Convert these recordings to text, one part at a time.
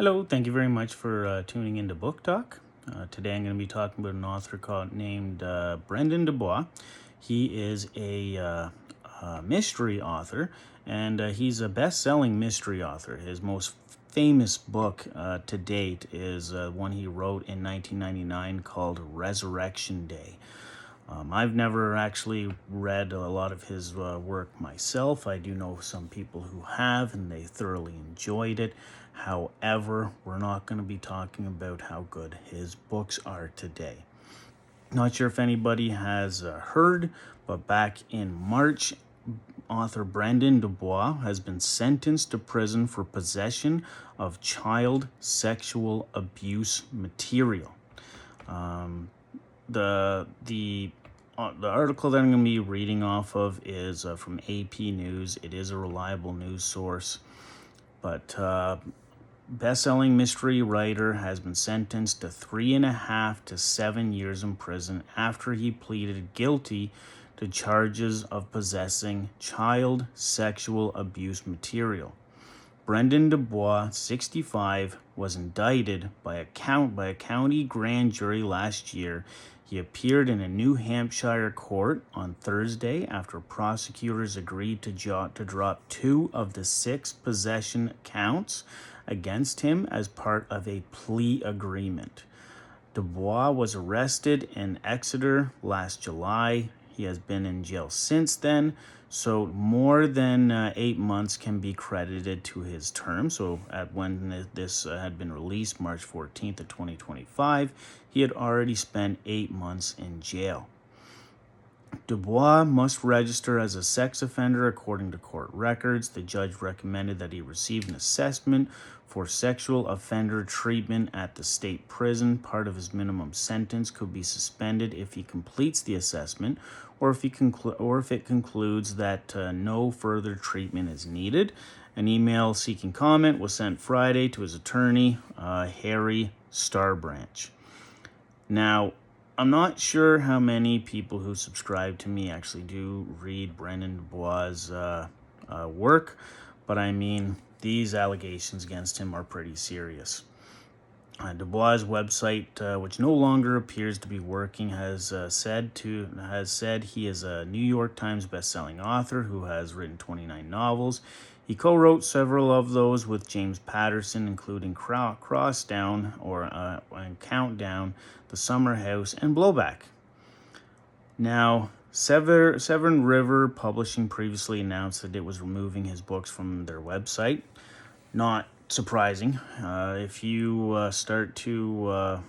Hello, thank you very much for tuning into Book Talk. Today I'm going to be talking about an author named Brendan Dubois. He is a mystery author, and he's a best-selling mystery author. His most famous book to date is one he wrote in 1999 called Resurrection Day. I've never actually read a lot of his work myself. I do know some people who have, and they thoroughly enjoyed it. However, we're not going to be talking about how good his books are today. Not sure if anybody has heard, but back in March, author Brendan Dubois has been sentenced to prison for possession of child sexual abuse material. The article that I'm going to be reading off of is from AP News. It is a reliable news source, but best-selling mystery writer has been sentenced to 3.5 to 7 years in prison after he pleaded guilty to charges of possessing child sexual abuse material. Brendan Dubois, 65, was indicted by a county grand jury last year. He appeared in a New Hampshire court on Thursday after prosecutors agreed to drop 2 of the 6 possession counts against him as part of a plea agreement. Dubois was arrested in Exeter last July. He has been in jail since then, so more than 8 months can be credited to his term. So when this had been released, March 14th of 2025, he had already spent 8 months in jail. Dubois must register as a sex offender according to court records. The judge recommended that he receive an assessment for sexual offender treatment at the state prison. Part of his minimum sentence could be suspended if he completes the assessment, or if it concludes that no further treatment is needed. An email seeking comment was sent Friday to his attorney, Harry Starbranch. Now, I'm not sure how many people who subscribe to me actually do read Brendan Dubois' work, but I mean, these allegations against him are pretty serious. Dubois' website, which no longer appears to be working, has said he is a New York Times bestselling author who has written 29 novels. He co-wrote several of those with James Patterson, including Crosstown and Countdown, The Summer House, and Blowback. Now, Severn River Publishing previously announced that it was removing his books from their website. Not surprising. If you start to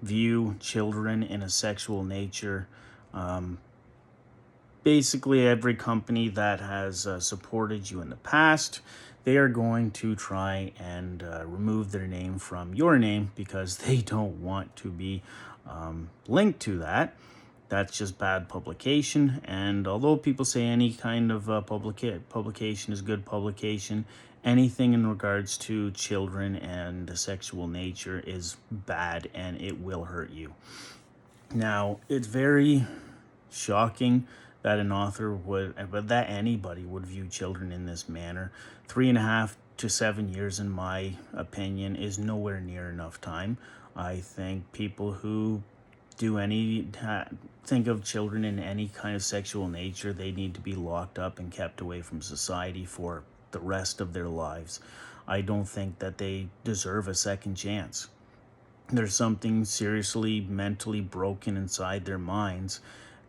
view children in a sexual nature, basically every company that has supported you in the past, they are going to try and remove their name from your name because they don't want to be linked to that. That's just bad publication. And although people say any kind of publication is good publication, anything in regards to children and the sexual nature is bad, and it will hurt you. Now, it's very shocking that an author that anybody would view children in this manner. 3.5 to 7 years, in my opinion, is nowhere near enough time. I think people who think of children in any kind of sexual nature, they need to be locked up and kept away from society for the rest of their lives. I don't think that they deserve a second chance. There's something seriously mentally broken inside their minds,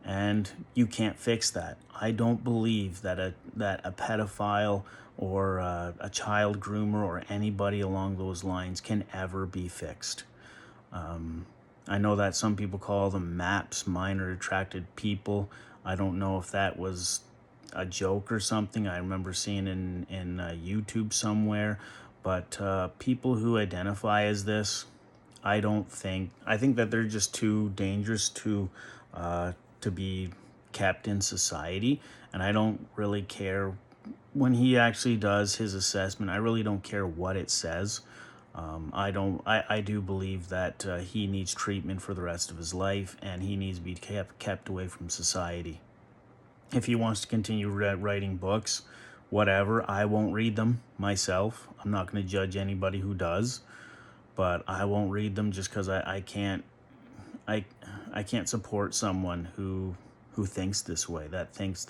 and you can't fix that. I don't believe that a pedophile or a child groomer or anybody along those lines can ever be fixed. I know that some people call them MAPS, minor attracted people. I don't know if that was a joke or something. I remember seeing in YouTube somewhere, but people who identify as this, I think that they're just too dangerous to be kept in society. And I don't really care when he actually does his assessment. I really don't care what it says. I do believe that he needs treatment for the rest of his life, and he needs to be kept away from society. If he wants to continue writing books, whatever. I won't read them myself. I'm not going to judge anybody who does, but I won't read them just because I can't I can't support someone who thinks this way, that thinks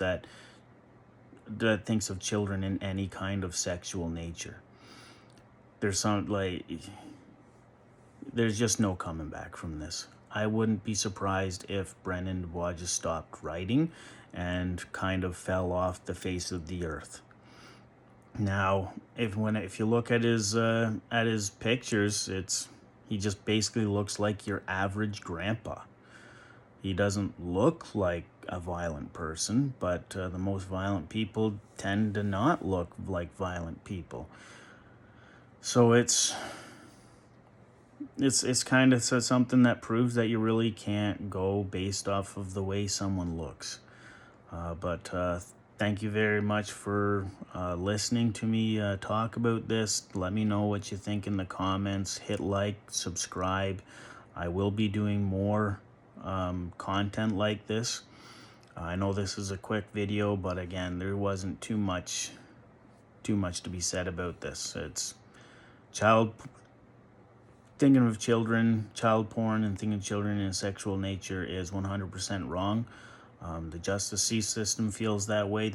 of children in any kind of sexual nature. There's just no coming back from this. I wouldn't be surprised if Brennan Dubois just stopped writing and kind of fell off the face of the earth. Now, if you look at his pictures, he just basically looks like your average grandpa. He doesn't look like a violent person, but the most violent people tend to not look like violent people. So it's kind of something that proves that you really can't go based off of the way someone looks. But thank you very much for listening to me talk about this. Let me know what you think in the comments. Hit like, subscribe. I will be doing more content like this. I know this is a quick video, but again, there wasn't too much to be said about this. It's thinking of children, child porn, and thinking of children in a sexual nature is 100% wrong. The justice system feels that way.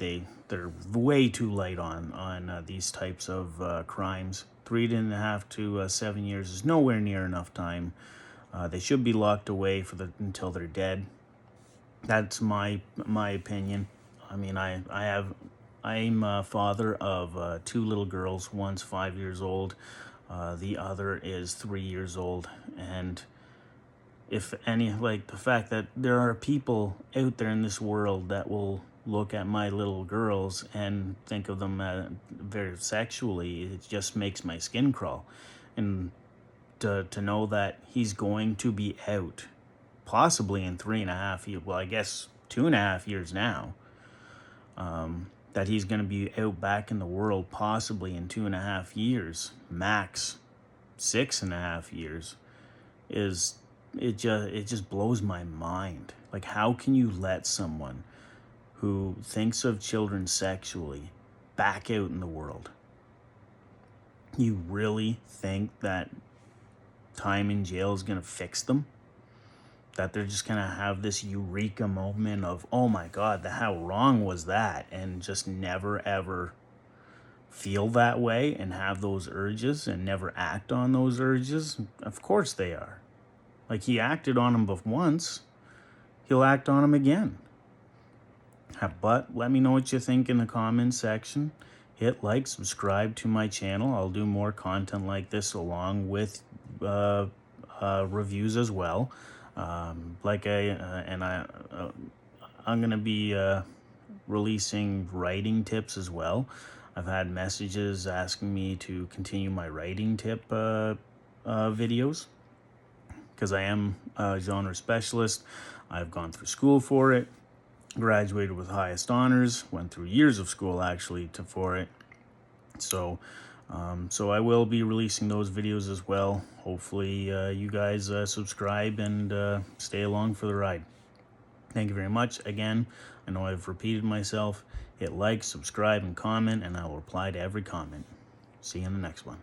They're way too light on these types of crimes. 3.5 to 7 years is nowhere near enough time. They should be locked away until they're dead. That's my opinion. I mean, I'm a father of 2 little girls. One's 5 years old. The other is 3 years old. And if any, like the fact that there are people out there in this world that will look at my little girls and think of them very sexually, it just makes my skin crawl. And to know that he's going to be out possibly in 3.5 years, well, I guess 2.5 years now, that he's going to be out back in the world possibly in 2.5 years, max 6.5 years, it just blows my mind. Like, how can you let someone who thinks of children sexually back out in the world? You really think that time in jail is going to fix them? That they're just going to have this eureka moment of, oh my God, how wrong was that? And just never ever feel that way and have those urges and never act on those urges? Of course they are. Like, he acted on them once, he'll act on them again. But let me know what you think in the comments section. Hit like, subscribe to my channel. I'll do more content like this along with reviews as well. I'm gonna be releasing writing tips as well. I've had messages asking me to continue my writing tip videos, because I am a genre specialist. I've gone through school for it, graduated with highest honors, went through years of school actually for it. So I will be releasing those videos as well. Hopefully you guys subscribe and stay along for the ride. Thank you very much. Again, I know I've repeated myself. Hit like, subscribe, and comment, and I will reply to every comment. See you in the next one.